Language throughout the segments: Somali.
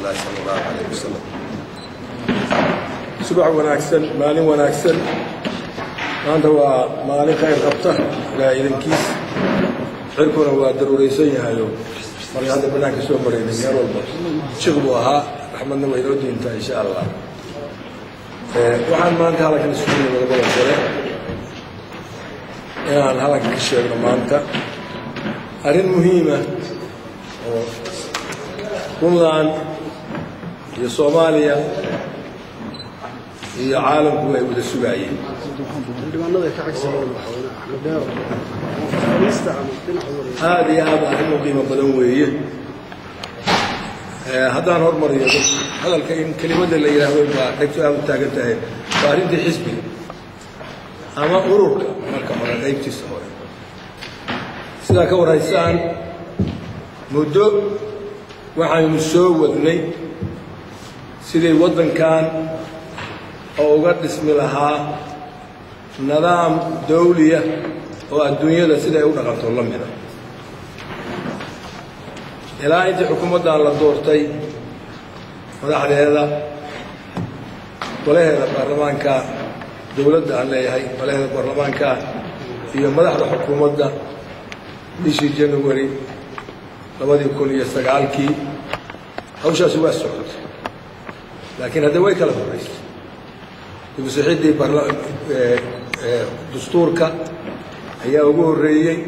الله صلى الله عليه وسلم. صباح وناكسن مالين وناكسن أنت هو مالين خير خبطة لا إذن كيس حركنا هو ضروري هايو مري هذا بناك سو مرينا يا رب شغلوها رحمنا ويرودي انت إن شاء الله. waxaan maanta halkan isugu wada galay inaan halkan ka sheegno maanta arrin muhiim ah oo Puntland iyo Soomaaliya iyo caalamku ay wada sugayeen diiwaanada ka xigsan هذه arrin qiimo badan weeye haddaan hormariyo hadalka in kelimada la yiraahdo baa dhigto aad taagan tahay faarintii xisbiga ama ururka marka hore qaybtiisa hore sida ka waraysaan muddo waxaanu soo wadnay sidii wadankan oo uga dhismi lahaa nidaam dawliya oo adduunyada sida ay u dhaqanto la mid ah ilaa intii xukuumaddan la doortay madaxdeeda golaheeda baarlamaanka dowladda aan leeyahay golaheeda baarlamaanka iyo madaxda xukuumadda bishii January 2009 hawshaas waa socotay laakiin hadda way kala horeysay dibusixidii dastuurka ayaa ugu horeeyay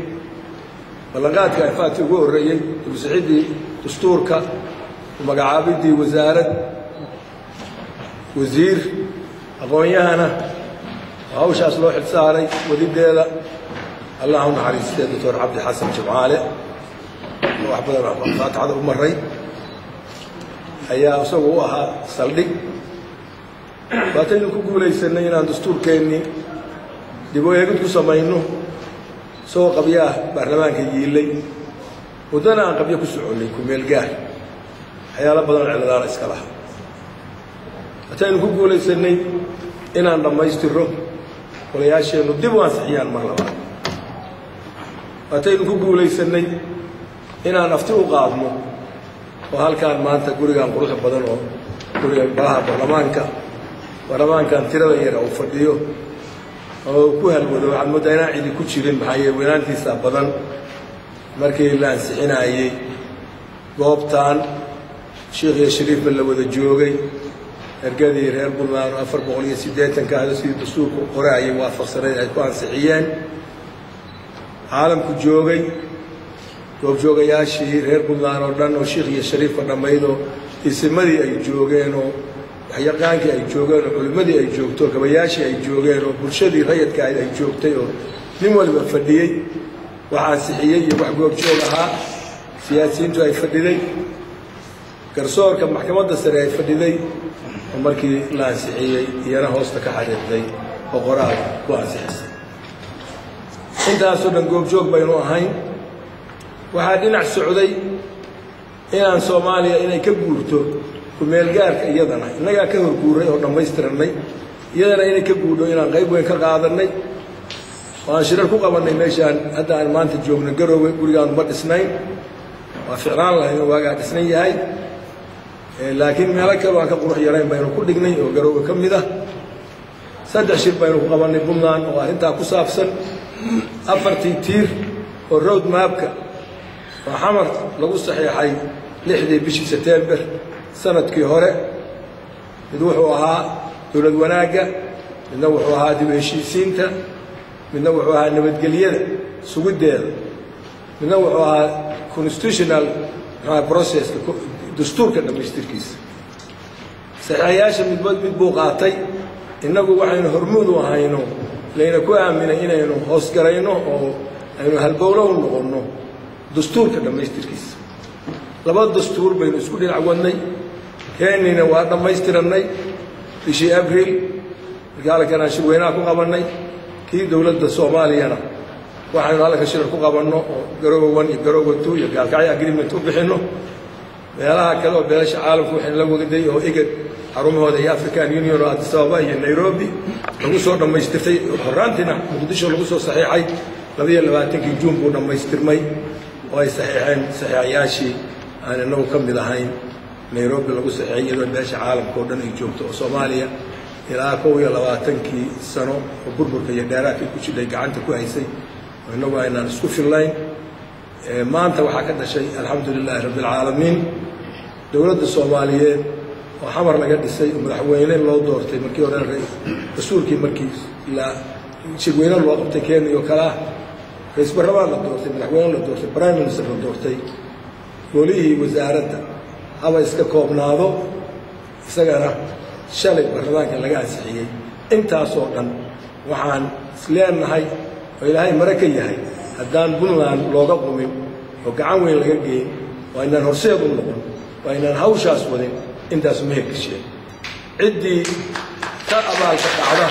ballanqaadka afaati ugu horeeyay dibusixidii dastuurka magacaabidii wasaarad wasiir aqoonyahana hawshaas loo xilsaaray wadideeda الله naxariistay Dr. Cabdi Xasan Jimcaale wax badan faataxada u maray ayaa isagu u ahaa saldhig baataynu ku guuleysanay inaan dastuurkeenni dib u eegid ku samayno soo qabiyaha baarlamaanka yiilay wadana aan qabiyo ku soconay ku meel gaar waxyaalo badan ciladaana iska laha baataynu ku guuleysanay inaan dhammaystiro walayaasheenu dib u ansixiyaan mar labaad baataynu ku guuleysanay inaan afti u qaadno oo halkaan maanta gurigan quruxda badan oo guriga baaha baarlamaankan tirada yar oo fadhiyo oo ku halwado waxaan moodaa inaan cidi ku jirin maxaa yeelay weynaantiisa badan markii la ansixinayay goobtaan sheekh iyo shariif la wada joogay ergadii reer Puntland 480 ka hada sidii dastuurku qoraayay waafaqsanay ay ku ansixiyeen caalamku joogay goobjoogayaashii reer Puntland oo dhan oo sheekh iyo shariif dhamaydo ismadii ay joogeen oo waxyaqaankii ay joogeen oo culimadii ay joogto gabayaashii ay joogeen oo bulshadii rayidka ay joogtay oo nin walba fadhiyay waxa ansixiyay iyo wax goobjoog ahaa siyaasiyiintu ay fadhiday garsoorka maxkamadda sare ay fadhiday markii la ansixiyay iyana hoosta ka xariiqday oo qoraal ku ansixisay intaasoo dhan goobjoog baynu ahayn waxaa dhinac socday inaan Soomaaliya inay ka guurto ku meel gaarka iyadana inaga ka horguuray oo dhammaystiranay iyadana inay ka guudho inaan qayb weyn ka qaadanay waan shirar ku qabanay meeshaan hadda aan maanta joogno Garowe gurigaan ma dhisnayn waa ficnaan lahayn waaga dhisnay yahay laakiin meel kale waan ka qurux yareen baynu ku dhignay oo Garowe ka mid ah saddex shir baynu ku qabanay Puntland oo arrinta ku saabsan afartii tiir oo road mapka oo xamar lagu saxiixay 6 bishii September sanadkii hore mid wuxuu ahaa dawlad wanaaga midna wuxuu ahaa dib u heshiisiinta midna wuxuu ahaa nabadgelyada sugideeda midna wuxuu ahaa constitutional process dastuurka dhamaystirkiisa saxiixayaasha mid buu qaatay inagu waxaynu hormuud u ahayno leena ku aaminay inaynu hoos garayno oo aynu halbowlo u noqono dastuurka dhamaystirkiisa laba dastuur baynu isku dhinac wadnay keenina waa dhamaystiranay bishii Abriil gaalkana shirweynaha ku qabanay kii dawladda Soomaaliyana waxaynu halka shir ku qabanno oo Garowe 1 iyo Garowe 2 iyo gaalkacyo agreement u bixino meelaha kale oo beesha caalamku waxay la wadaday oo igad xarumahooda iyo African Union oo Addis Ababa iyo Nairobi lagu soo dhamaystirtay horaantina Muqdisho lagu soo saxiixay 22 Juun buu dhamaystirmay oo ay saxiixeen saxiixayaashii aan inagu ka mid ahayn nairobi lagu saxeeyay iyadoo beesha caalamka oo dhan ay joogto oo soomaaliya ilaa 21 sano oo burburka iyo dheeraadkii ku jidhay gacanta ku haysay oo inagu aynaan isku fillayn maanta waxaa ka dhashay alxamdulilaahi rabbil caalamiin dowladda soomaaliyeed oo xamar laga dhisay oo madaxweyne loo doortay markii hore rasuulkii markii la shirweyne loo qabtay Kenya iyo kala ra'iisul baarlamaan la doortay madaxweyne la doortay prime minister la doortay golihii wasaaradda haba iska koobnaado isagana shalay baarlamaanka laga ansixiyay intaas oo dhan waxaan isleenahay oo ilaahay maraka yahay haddaan Puntland looga qumin oo gacan weyn laga geeyay waa inaan horseed u noqon waa inaan hawshaas wadin intaas ma heshiin ciddii ka abaalka dhacda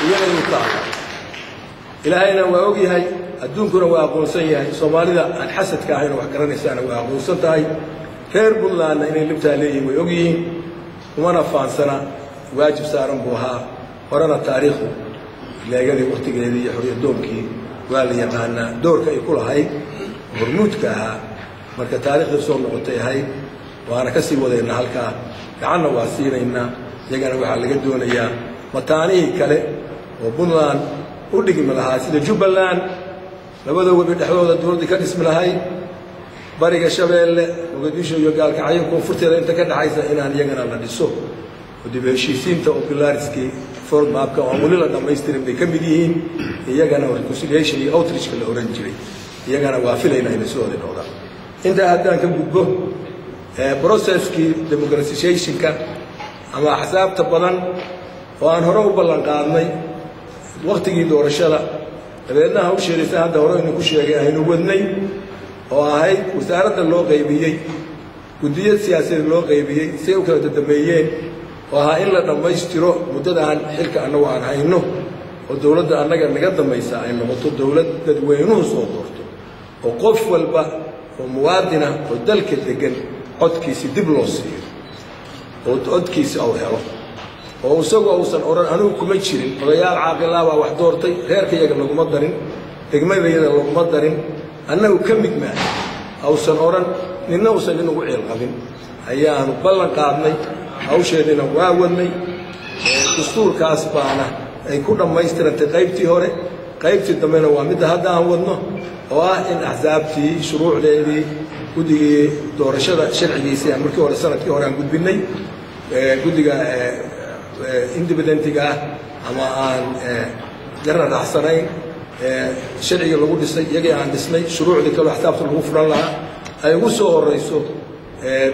iyada uu tahay ilaahayna waa og yahay adduunkuna waa aqoonsan yahay Soomaalida aan xasadka ahayn wax garanaysaana waa aqoonsan tahay reer Puntland inay libtaa leeyihiin way og yihiin umana faansana waajib saaran buu ahaa horena taariikhdu leegadii waqtigeedii iyo xoriyadoonkii waa la yaqaanaa doorka ay ku lahayd hormuudka ahaa marka taariikhda soo noqotay ahayd waana ka sii wadaynaa halkaa gacanna waa siinaynaa iyagana waxaa laga doonayaa mataanihii kale oo Puntland u dhigmi lahaa sida Jubbaland labada webi dhexdooda dowladda ka dhismi lahayd bariga Shabeelle Mogadisho iyo Gaalkacyo koonfurteeda inta ka dhaxaysa inaan iyagana la dhiso oo dib u heshiisiinta oo bilaariskii ford mapka oo wali la dhammaystirin bay ka mid yihiin iyagana reconciliation iyo outreach la oran jiray iyagana waa filaynaa inay soo noqdaan inta haddaan ka gudbo processkii democratization-ka ama axsaabta badan oo aan hore u ballan qaadnay waqtigii doorashada dabeedna hawsheedisa hadda hore inuu ku sheegay aynu wadnay oo ahayd wasaaradda loo qaybiyey guddiyad siyaasadeed loo qaybiyey si ay u kala dambeeyeen oo ahaa in la dhammaystiro muddadaan xilka annagu aan hayno oo dowladda annaga naga dambaysa ay noqoto dowlad dadweynuhu soo doorto oo qof walba oo muwaadina oo dalka degan codkiisi dib loo siiyo oo codkiisi uu helo oo isagoo uusan oran anigu kuma jirin odayaal caaqilaa baa wax doortay reerka iyaga laguma darin degmadayada laguma darin annagu ka mid maaha uusan oran ninna uusan inagu ceel qabin ayaanu ballan qaadnay hawsheedina waa wadnay dastuurkaas baana ay ku dhammaystirantay qaybtii hore qaybtii dambena waa midda hadda aan wadno oo ah in axsaabtii shuruucdeedii guddigii doorashada sharcigiisii aan markii hore sanadkii hore aan gudbinay guddiga independentiga ah ama aan garna dhaxsanayn sharciga lagu dhisay iyagii aan dhisnay shuruucdii kale axsaabta lagu furan lahaa ay ugu soo horeyso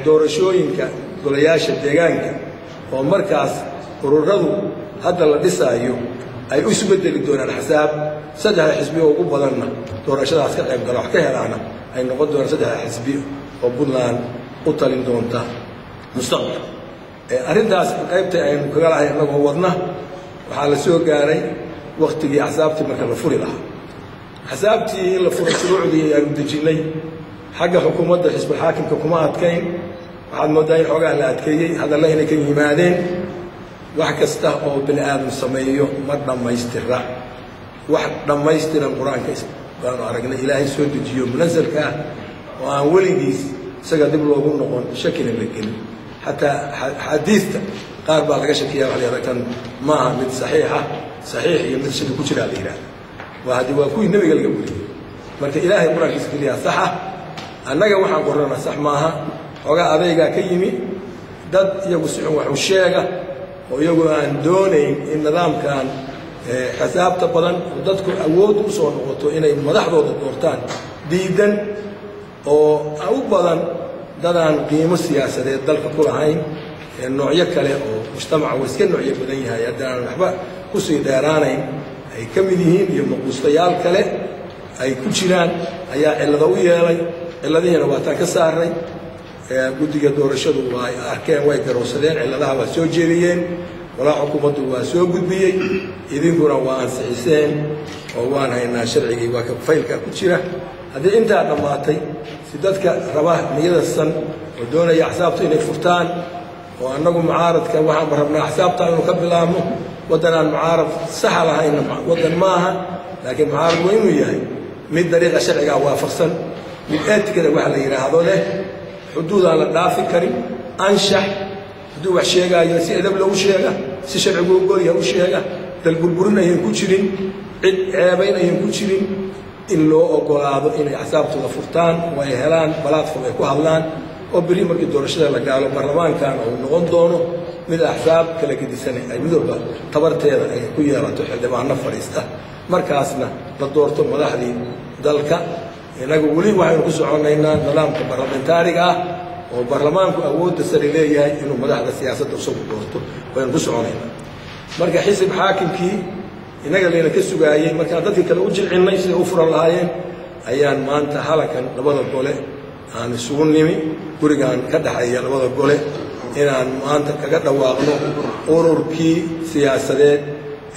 doorashooyinka golayaasha deegaanka oo markaas ururadu hadda la dhisaayo ay u isbedeli doonaan axsaab saddex xisbi oo ugu badanna doorashadaas ka qayb gala wax ka helaana ay noqon doonaan saddex xisbi oo Puntland u talin doonta mustaqbalka arrintaas qaybta aynu kaga lahay annagoo wadna waxaa la soo gaaray waqtigii axsaabtii marka la furi lahaa axsaabtii in la furay shuruucdii aanu dejinnay xagga xukuumadda xisbul xaakimka kuma adkayn waxaad moodaa in xoogaa la adkeeyey hadalla inay ka yimaadeen wax kasta oo bini aadam sameeyo ma dhammaystira wax dhammaystiran qur-aanka baanu aragnay ilaahay soo dejiyo munazalka ah oo aan weligiis isaga dib loogu noqon shakina la gelin xataa xadiista qaar baa laga shakiyaa wax la yidhahda kan maaha mid saxiixa saxiix iyo mid shaki ku jiraa la yidhahda waa kuwii nebiga laga weriyey marka ilaahay qur-aankiisa keliya saxa annaga waxaan qorrana sax maaha xoogaa adaygaa ka yimi dad iyagu si xun wax u sheega oo iyagu aan doonayn in nidaamkan xisaabta badan oo dadku awood u soo noqoto inay madaxdooda doortaan diidan oo u badan dadaan qiimo siyaasadeed dalka ku lahayn noocyo kale oo mujtamaca waa iska noocyo badan yahay haddaan waxba kusii dheeraanayn ay ka mid yihiin iyo maquustayaal kale ay ku jiraan ayaa cillado u yeelay cilladihiina waataan ka saarnay guddiga doorashadu waa arkeen way garowsadeen cilladaha waa soo jeediyeen walaa xukuumaddu waa soo gudbiyey idinkuna waa ansixiseen oo waan haynaa sharcigii waa ka faylka ku jira haddii intaa dhammaatay si dadka raba niyada san oo doonaya axsaabta inay furtaan oo annagu mucaaradka waxaan rabnaa axsaabta inuu ka bilaabno waddanaan mucaarad saxa lahayna waddan maaha laakiin mucaarad waa inuu yahay mid dariiqa sharcigaa waafaqsan mid eetikada waxa la yidhaahdo leh xuduud aan la dhaafi karin anshax hadduu wax sheegaayo si edab loogu sheega si sharcigu ogolyaha u sheega dal burburin ayaan ku jirin cid ceebayn ayaan ku jirin in loo ogolaado inay axsaabtooda furtaan oo ay helaan platform ay ku hadlaan oo beri markii doorashada la gaalo baarlamaankan uu noqon doono mid axsaab kala gedisanay ay mid walba tabarteeda ay ku yeelato xildhibaano fadhiista markaasna la doorto madaxdii dalka inagu weli waxaynu ku soconaynaa nidaamka baarlamentaariga ah oo baarlamaanku awoodda sare leeyahay inuu madaxda siyaasadda isagu doorto waynu ku soconaynaa marka xisib xaakimkii inaga layna ka sugaayey markaan dadkii kale u jilcinnay siday u furan lahaayeen ayaan maanta halakan labada gole aan isugu nimi gurigaan ka dhaxeeya labada gole inaan maanta kaga dhawaaqno ururkii siyaasadeed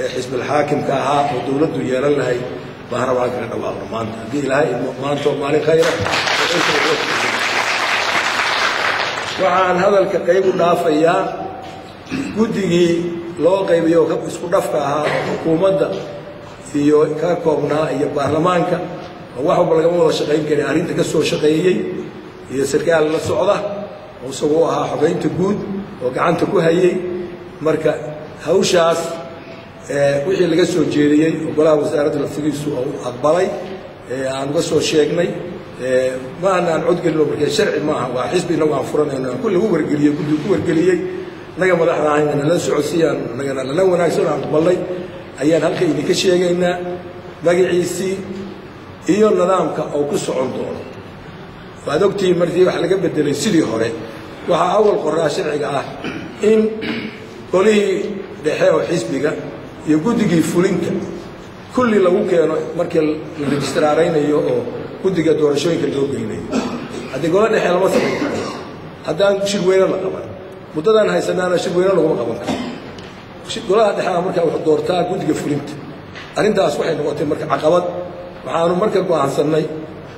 ee xisbil xaakimka ahaa oo dowladdu yeelan lahayd baan rabaa kaga dhawaaqno maanta haddii ilaahay maanta oo maalin khayra waxaan hadalka qayb u dhaafayaa guddigii loo qaybiyo isku dhafka ahaa oo xukuumadda iyo ka koobnaa iyo baarlamaanka oo wax walba lagama wada shaqayn karin arrinta ka soo shaqeeyey iyo sarkaal la socda oo isagoo ahaa xogeynta guud oo gacanta ku hayay marka hawshaas wixii laga soo jeediyey oo golaha wasaaradda laftigiisu oo aqbalay aan uga soo sheegnay ma aan codgelino markee sharci maaha waa xisbi inagu aan furanayno aan kulli u wargeliyey guddigu ku wargeliyey naga madaxda ahayna nala socodsiiyaan nagana lala wanaagsan aan aqbalnay ayaan halka idinka sheegaynaa magaciisii iyo nidaamka oo ku socon doono waad ogtihiin markii wax laga bedelay sidii hore waxaa awal qoraa sharciga ah in golihii dhexe oo xisbiga iyo guddigii fulinka kulli lagu keeno markii la registraaraynayo oo guddiga doorashooyinka loo geynayo haddii golo dhexe lama samayn karo haddaan shirweyne la qaban muddadan haysanaana shirweyne laguma qaban karo golaha dhexe markaa wuxuu doortaa guddiga fulinta arrintaas waxay noqotay marka caqabad waxaanu marka go'aansannay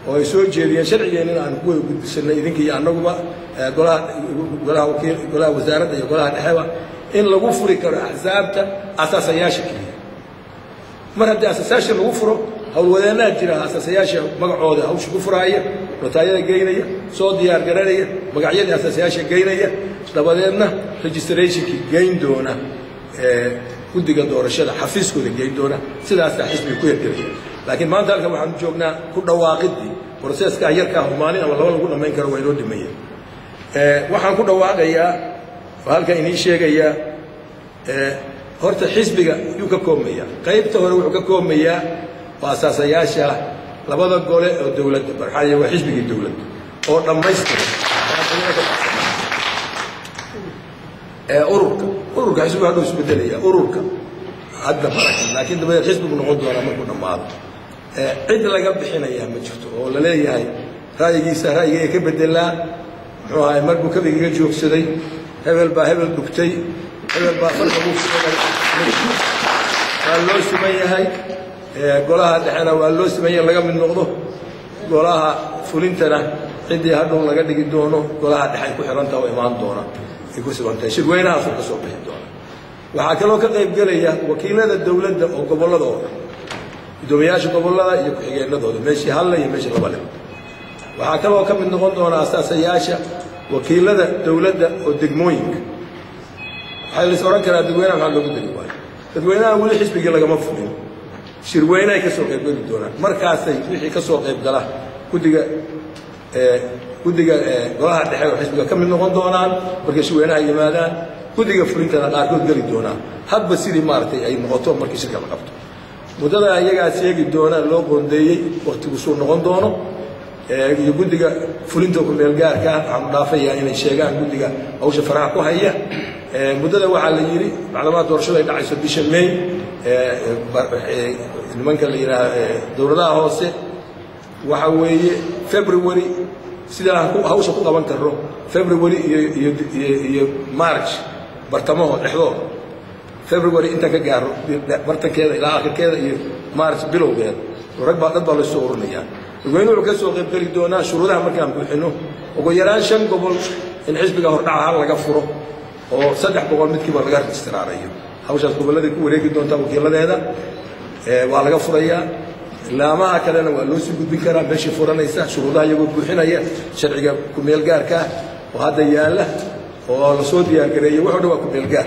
oo ay soo jeediyeen sharcigeenna in aan ku gudbisanay idinkii annaguba golaha wasaaradda iyo golaha dhexeba in lagu furi karo axsaabta asaasayaasha keliya mar haddii asaasayaasha lagu furo howlwadeennaha jira asaasayaasha magacooda hawsha ku furaaya notaayada geynaya soo diyaar garanaya magacyadii asaasayaasha geynaya dabadeedna registrationkii geyn doona guddiga doorashada xafiiskooda geyn doona sidaasaa xisbiga ku hirgelaya laakiin maanta halkan waxaanu joognaa ku dhawaaqidii broseeskaa yarkaa oo maalin ama laba lagu dhammayn karo waa inoo dhimayeen waxaan ku dhawaaqayaa oo halkan inii sheegayaa horta xisbiga yuu ka koobmayaa qaybta hore wuxuu ka koobmayaa waa asaasayaasha labada gole oo dowladda barxaaya waa xisbigii dowladda oo dhammaystiran ururka xisbigu hadhuu isbedelaya ururka hadda barakan laakiin dabadeed xisbigu noqon doonaa markuu dhammaado cid laga bixinayaa ma jirto oo la leeyahay ra'yigiisa ra'yigayga ka bedelaa muxuu ahay markuu kabigaga joogsaday hebel baa hebel dhugtay hebel baa farqa waa loo siman yahay golaha dhexena waa loo siman yahay laga mid noqdo golaha fulintana ciddii hadhow laga dhigi doono golaha dhexe ay ku xirantaha oo imaan doona ay ku sibantahay shirweynahaasuu ka soo bixi doona waxaa kaloo ka qayb gelaya wakiilada dowladda oo gobollada oo dhan gudoomiyaasha gobollada iyo ku-xigeenadooda meeshii halle iyo meeshii laba leh waxaa kaloo ka mid noqon doona asaasayaasha wakiilada dowladda oo degmooyinka waxaa lais odhan karaa dadweynaha maxaa loogu degi waayo dadweynaha weli xisbigii lagama fulin shirweyneay ka soo qaybgeli doonaan markaasay wixii ka soo qaybgala guddiga golaha dhexe oo xisbiga ka mid noqon doonaan markay shirweynaha yimaadaan guddiga fulintana qaarkood geli doonaan hadba sidii maaragtay ay noqoto markii shirka la qabto muddada iyagaa sheegi doonaan loo qoondeeyey wakhtigusuu noqon doono iyo guddiga fulinta ku meel gaarka waxaanu dhaafayaa inay sheegaan guddiga hawsha faraha ku haya muddada waxaa la yidhi macluumaad doorashada ay dhacayso bisha May nimanka la yidhaaha dowladaha hoose waxa weeye February sidaa hawsha ku qaban karno February iyo March bartamaho dhexdooda February inta ka gaaro bartankeeda ilaa akhirkeeda iyo March bilowgeeda rag baa dad baa la soo ururinayaa dadweynuhu wuxuu ka soo qayb geli doonaa shuruudaha markaan buuxino ugu yaraan 5 gobol in xisbiga hordhaca hal laga furo oo 3 gobol midkiiba laga registraarayo hawshaas gobollada ku wareegi doonta wakiiladeeda waa laga furayaa laamaha kalena waa loo sii gudbin karaa meeshii furanaysa shuruudaha iyagoo buuxinaya sharciga ku meel gaarka oo hadda yaala oo la soo diyaar gareeyay wuxuu dhawaa ku meelgaar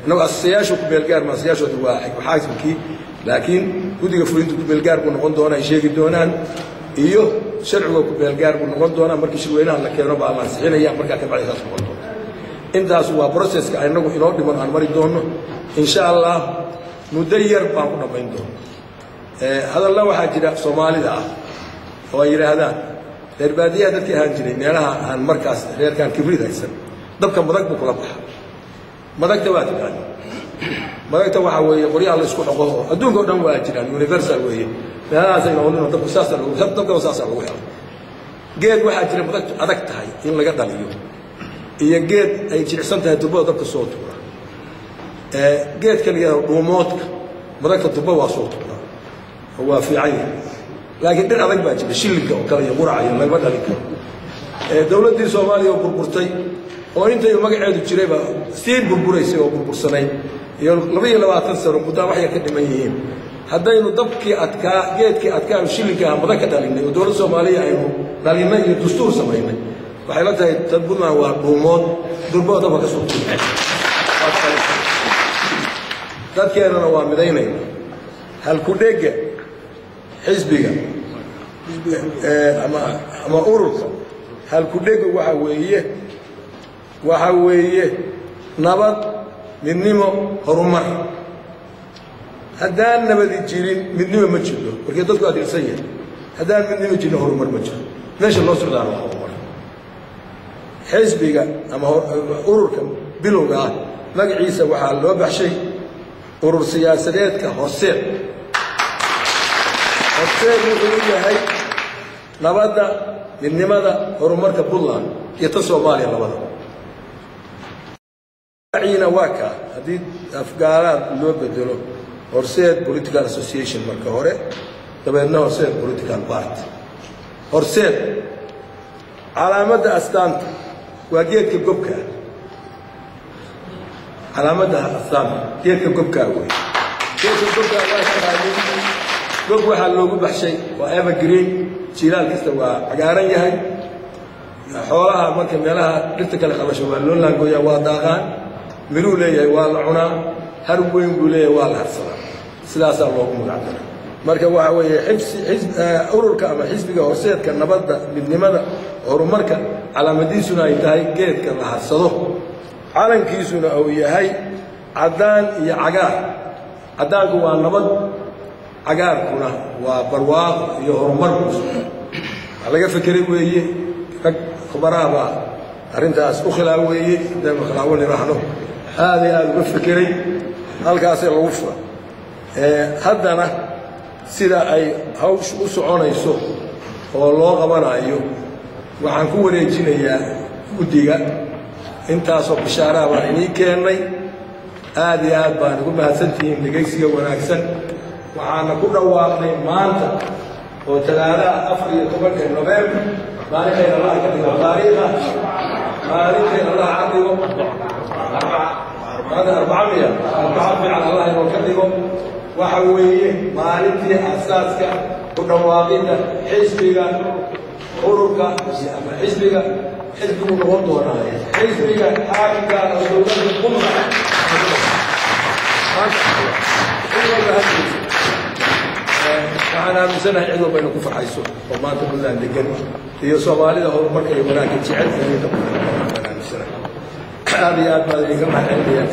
inagu asayaashu ku meelgaar ma asayaashooda waa xaakimkii laakiin gudiga fulinta ku meelgaar buu noqon doonaa ay sheegi doonaan iyo sharciga ku meelgaar buu noqon doonaa markii shirweynaha la keeno baa la ansixinaya markaa ka bacdi saas noqon doona intaas waa processka inagu inoo dhiman aan mari doono insha allah muddo yar baan ku dhammayn doona hadalla waxaa jira soomaalida ah oo ay yidhaahdaan reer baadiyaha dadkii ahaan jiray meelaha aan markaas reerkaan kibrid haysan dabka madag buu kula baxa madagta waa taqaani madagta waxaa weeye qoryaha la isku xoqo oo adduunka oo dhan waa jiraan universal weeye meelahaasayna odhanoo dabka saasaa lagu helo geed waxaa jira madagtu adag tahay in laga dhaliyo iyo geed ay jilicsan tahay dubbada dabka soo tuura geedka la yidhahdo dhuumoodka madagta dubba waa soo tuura oo waa fiican yahay laakiin dhir adag baa jira shillinka oo kale iyo quraca iyo lagama dhalin karo dowladdii soomaaliya oo burburtay oo intay magaceedu jirayba sii burburaysay oo burbursanayd iyo 22 sano muddo wax yar ka dhiman yihiin haddaynu dabkii adkaa geedkii adkaa shillinka ah madan ka dhalinay oo dowladda soomaaliya aynu dhalinay iyo dastuur samaynay waxay la tahay dad Puntland waa dhuumood durbada dabka ka soo tuuray dadkeenana waa midaynayna hal ku dhega xisbiga ama ururka hal ku dhega waxa weeye nabad midnimo horumar haddaan nabadi jirin midnimo ma jiro markii dadku adeegsan yahay haddaan midnimo jirin horumar ma jiro meesha loo socdaa waa horumar xisbiga ama ururka bilowga ah magaciisa waxaa loo baxshay urur siyaasadeedka horseed wuxuu yahay nabadda midnimada horumarka Puntland iyo ta Soomaaliya labadaba ciina waka hadii afgaarad loo bedelo horseed political association marka hore dabeedna horseed political party horseed calaamada astaanta waa geedka gobka calaamada astaanta geedka gobka weey geedka gobka gob waxa loogu baxshay waa evergreen jiilaal kasta waa cagaaran yahay xoolaha marka meelaha dhirta kale qalasho waa loo laangooyaa waa daaqaan miruu leeyahay waa la cunaa har weyn buu leeyahay waa la harsadaa sidaasaa loogu magacdaray marka waxa weeye ururka ama xisbiga horseedka nabadda midnimada horumarka calaamadiisuna ay tahay geedka la harsado calankiisuna uu yahay cadaan iyo cagaar cadaanku waa nabad cagaarkuna waa barwaaq iyo horumar laga fikiray weeye rag khubaraba arintaas u khilaa weeye dama khilaawani raahno aad uga fikiray halkaas lagu furo haddana sida ay hawsh u soconayso oo loo qabanayo waxaan ku wareejinayaa gudiga intaasoo bishaaraha baan inii keennay aad baan ugu mahadsantihiin dhegaysiga wanaagsan waxaana ku dhawaaqnay maanta oo talaadaha 14 November maalinta Allah ka dhigo taariikhda maalinta Allah ka dhigo هذا 400 على الله inuu ka dhigo waxa weeye maalintii asaaska ku dhawaaqida xisbiga ururka ama xisbiga xisbigu noqon doona xisbiga xaakimka dowladda Puntland waxaan aaminsanahay cid walba inuu ku farxayso oo maanta Puntland degan iyo Soomaalida horumarka iyo wanaagga jecel inay ka aad baan idinka mahadcelinayaa